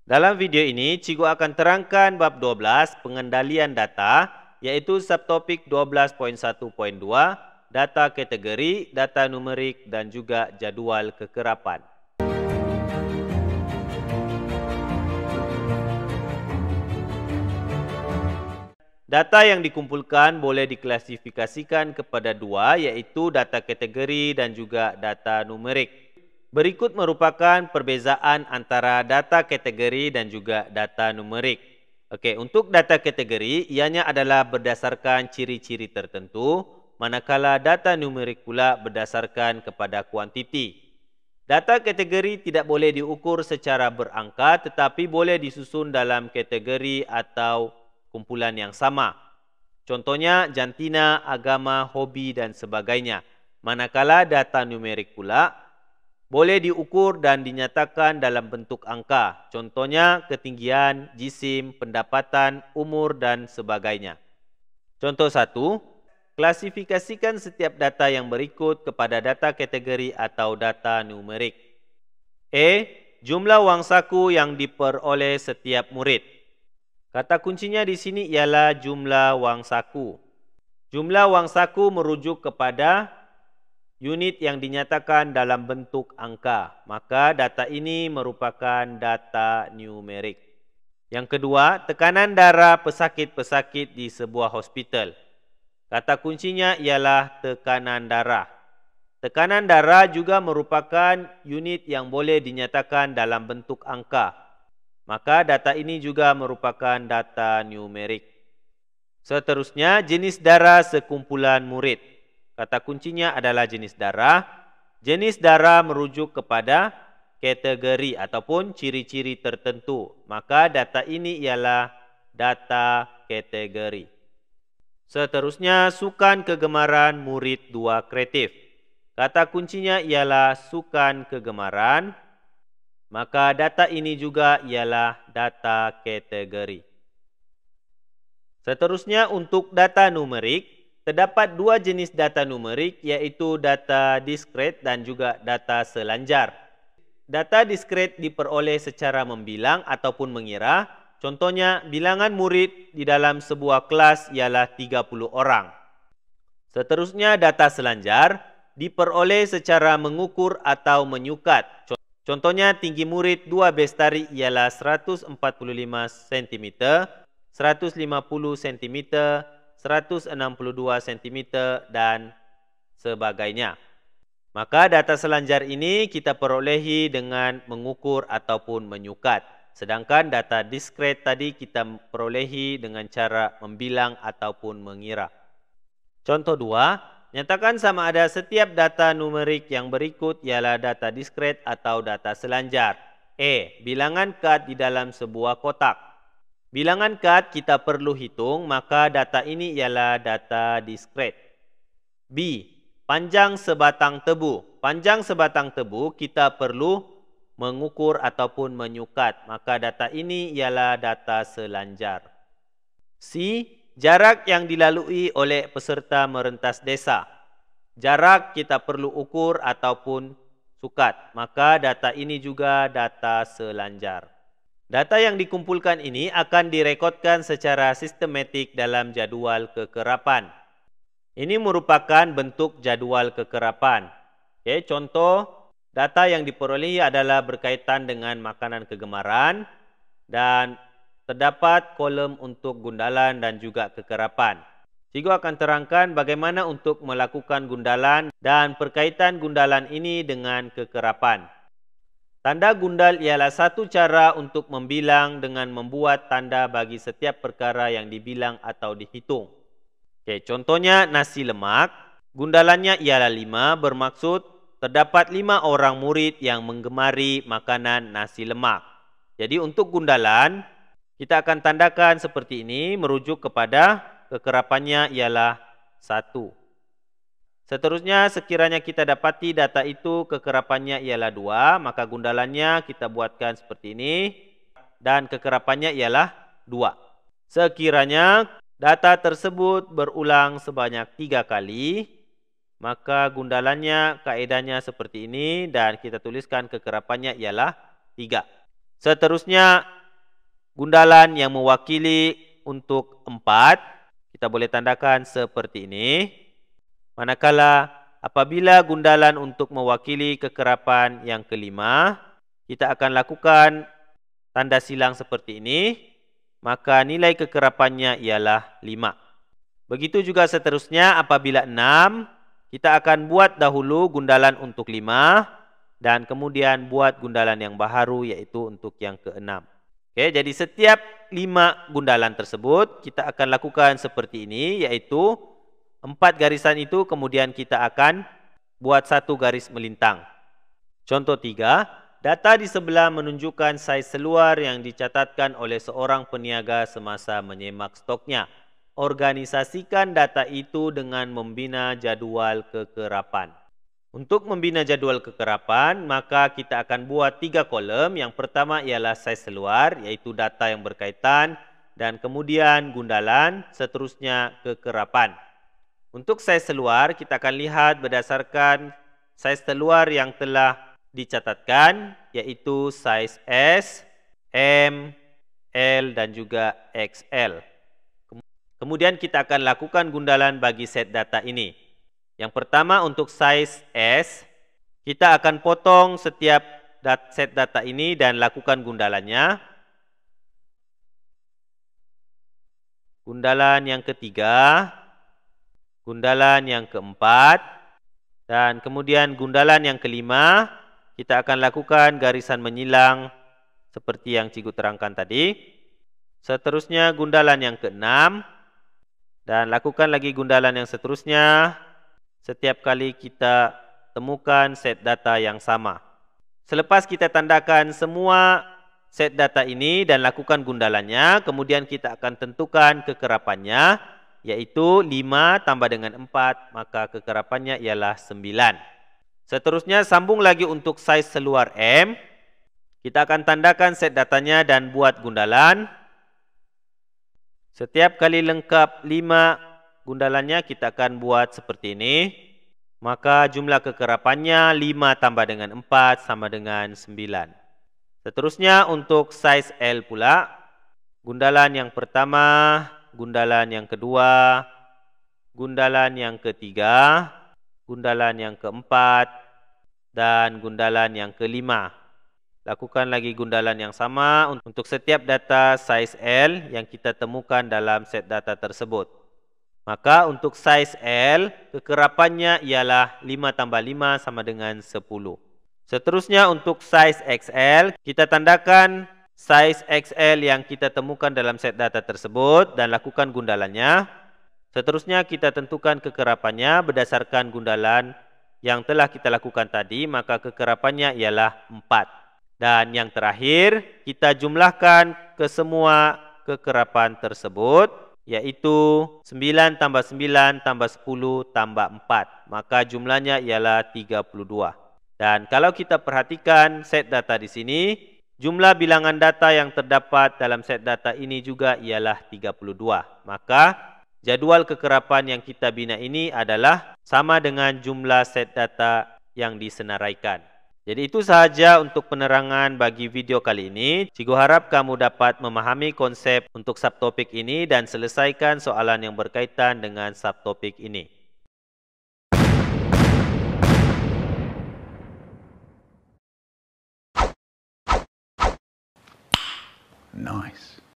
Dalam video ini, Cikgu akan terangkan bab 12 pengendalian data, yaitu subtopik 12.1.2, data kategori, data numerik dan juga jadual kekerapan. Data yang dikumpulkan boleh diklasifikasikan kepada dua, yaitu data kategori dan juga data numerik. Berikut merupakan perbezaan antara data kategori dan juga data numerik. Okey, untuk data kategori, ianya adalah berdasarkan ciri-ciri tertentu, manakala data numerik pula berdasarkan kepada kuantiti. Data kategori tidak boleh diukur secara berangka, tetapi boleh disusun dalam kategori atau kumpulan yang sama. Contohnya jantina, agama, hobi dan sebagainya. Manakala data numerik pula boleh diukur dan dinyatakan dalam bentuk angka. Contohnya ketinggian, jisim, pendapatan, umur dan sebagainya. Contoh 1, klasifikasikan setiap data yang berikut kepada data kategori atau data numerik. A. Jumlah wang saku yang diperoleh setiap murid. Kata kuncinya di sini ialah jumlah wang saku. Jumlah wang saku merujuk kepada unit yang dinyatakan dalam bentuk angka. Maka data ini merupakan data numerik. Yang kedua, tekanan darah pesakit-pesakit di sebuah hospital. Kata kuncinya ialah tekanan darah. Tekanan darah juga merupakan unit yang boleh dinyatakan dalam bentuk angka. Maka data ini juga merupakan data numerik. Seterusnya, jenis darah sekumpulan murid. Kata kuncinya adalah jenis darah. Jenis darah merujuk kepada kategori ataupun ciri-ciri tertentu. Maka data ini ialah data kategori. Seterusnya, sukan kegemaran murid 2 kreatif. Kata kuncinya ialah sukan kegemaran. Maka data ini juga ialah data kategori. Seterusnya, untuk data numerik, terdapat dua jenis data numerik, iaitu data diskret dan juga data selanjar. Data diskret diperoleh secara membilang ataupun mengira. Contohnya, bilangan murid di dalam sebuah kelas ialah 30 orang. Seterusnya, data selanjar diperoleh secara mengukur atau menyukat. Contohnya, tinggi murid 2 bestari ialah 145 cm, 150 cm, 162 cm dan sebagainya. Maka data selanjar ini kita perolehi dengan mengukur ataupun menyukat. Sedangkan data diskret tadi kita perolehi dengan cara membilang ataupun mengira. Contoh 2. Nyatakan sama ada setiap data numerik yang berikut ialah data diskret atau data selanjar. A. Bilangan kad di dalam sebuah kotak. Bilangan kad kita perlu hitung, maka data ini ialah data diskret. B. Panjang sebatang tebu. Panjang sebatang tebu kita perlu mengukur ataupun menyukat, maka data ini ialah data selanjar. C. Jarak yang dilalui oleh peserta merentas desa. Jarak kita perlu ukur ataupun sukat. Maka data ini juga data selanjar. Data yang dikumpulkan ini akan direkodkan secara sistematik dalam jadual kekerapan. Ini merupakan bentuk jadual kekerapan. Okay, contoh data yang diperolehi adalah berkaitan dengan makanan kegemaran dan terdapat kolom untuk gundalan dan juga kekerapan. Cikgu akan terangkan bagaimana untuk melakukan gundalan dan perkaitan gundalan ini dengan kekerapan. Tanda gundal ialah satu cara untuk membilang dengan membuat tanda bagi setiap perkara yang dibilang atau dihitung. Okay, contohnya nasi lemak, gundalannya ialah 5, bermaksud terdapat 5 orang murid yang menggemari makanan nasi lemak. Jadi untuk gundalan, kita akan tandakan seperti ini, merujuk kepada kekerapannya ialah 1. Seterusnya, sekiranya kita dapati data itu kekerapannya ialah 2, maka gundalannya kita buatkan seperti ini, dan kekerapannya ialah 2. Sekiranya data tersebut berulang sebanyak 3 kali, maka gundalannya kaedahnya seperti ini, dan kita tuliskan kekerapannya ialah 3. Seterusnya, gundalan yang mewakili untuk 4, kita boleh tandakan seperti ini. Manakala apabila gundalan untuk mewakili kekerapan yang kelima, kita akan lakukan tanda silang seperti ini, maka nilai kekerapannya ialah 5. Begitu juga seterusnya apabila 6, kita akan buat dahulu gundalan untuk 5 dan kemudian buat gundalan yang baharu yaitu untuk yang ke-6. Oke, jadi setiap 5 gundalan tersebut kita akan lakukan seperti ini, yaitu 4 garisan itu kemudian kita akan buat 1 garis melintang. Contoh 3, data di sebelah menunjukkan saiz seluar yang dicatatkan oleh seorang peniaga semasa menyemak stoknya. Organisasikan data itu dengan membina jadual kekerapan. Untuk membina jadual kekerapan, maka kita akan buat 3 kolom. Yang pertama ialah saiz seluar, iaitu data yang berkaitan, dan kemudian gundalan, seterusnya kekerapan. Untuk saiz seluar, kita akan lihat berdasarkan saiz seluar yang telah dicatatkan, yaitu saiz S, M, L, dan juga XL. Kemudian kita akan lakukan gundalan bagi set data ini. Yang pertama untuk saiz S, kita akan potong setiap set data ini dan lakukan gundalannya. Gundalan yang ketiga, gundalan yang keempat, dan kemudian gundalan yang kelima, kita akan lakukan garisan menyilang seperti yang cikgu terangkan tadi. Seterusnya gundalan yang keenam, dan lakukan lagi gundalan yang seterusnya setiap kali kita temukan set data yang sama. Selepas kita tandakan semua set data ini dan lakukan gundalannya, kemudian kita akan tentukan kekerapannya, yaitu 5 tambah dengan 4, maka kekerapannya ialah 9. Seterusnya sambung lagi untuk saiz seluar M. Kita akan tandakan set datanya dan buat gundalan. Setiap kali lengkap 5 gundalannya kita akan buat seperti ini. Maka jumlah kekerapannya 5 tambah dengan 4 sama dengan 9. Seterusnya untuk saiz L pula. Gundalan yang pertama, gundalan yang kedua, gundalan yang ketiga, gundalan yang keempat, dan gundalan yang kelima. Lakukan lagi gundalan yang sama untuk setiap data saiz L yang kita temukan dalam set data tersebut. Maka untuk saiz L, kekerapannya ialah 5 tambah 5 sama dengan 10. Seterusnya untuk saiz XL, kita tandakan saiz XL yang kita temukan dalam set data tersebut dan lakukan gundalannya. Seterusnya kita tentukan kekerapannya berdasarkan gundalan yang telah kita lakukan tadi, maka kekerapannya ialah 4. Dan yang terakhir, kita jumlahkan ke semua kekerapan tersebut, yaitu 9 tambah 9 tambah 10 tambah 4. Maka jumlahnya ialah 32. Dan kalau kita perhatikan set data di sini, jumlah bilangan data yang terdapat dalam set data ini juga ialah 32. Maka jadual kekerapan yang kita bina ini adalah sama dengan jumlah set data yang disenaraikan. Jadi itu sahaja untuk penerangan bagi video kali ini. Cikgu harap kamu dapat memahami konsep untuk subtopik ini dan selesaikan soalan yang berkaitan dengan subtopik ini. Nice.